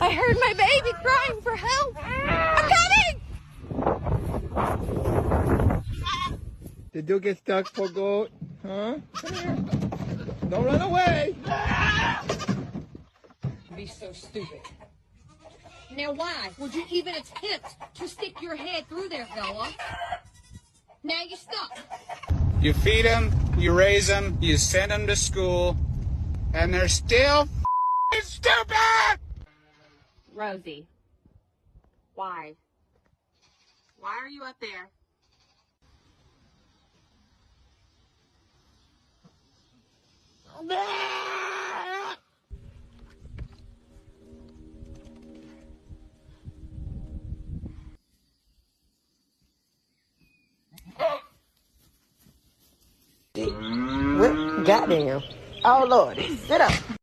I heard my baby crying for help. I'm coming! Did you get stuck, poor goat? Huh? Come here. Don't run away. Be so stupid. Now why would you even attempt to stick your head through there, fella? Now you're stuck. You feed them, you raise them, you send them to school, and they're still stupid! Rosie, why? Why are you up there? Goddamn. Oh, Lord. Sit up.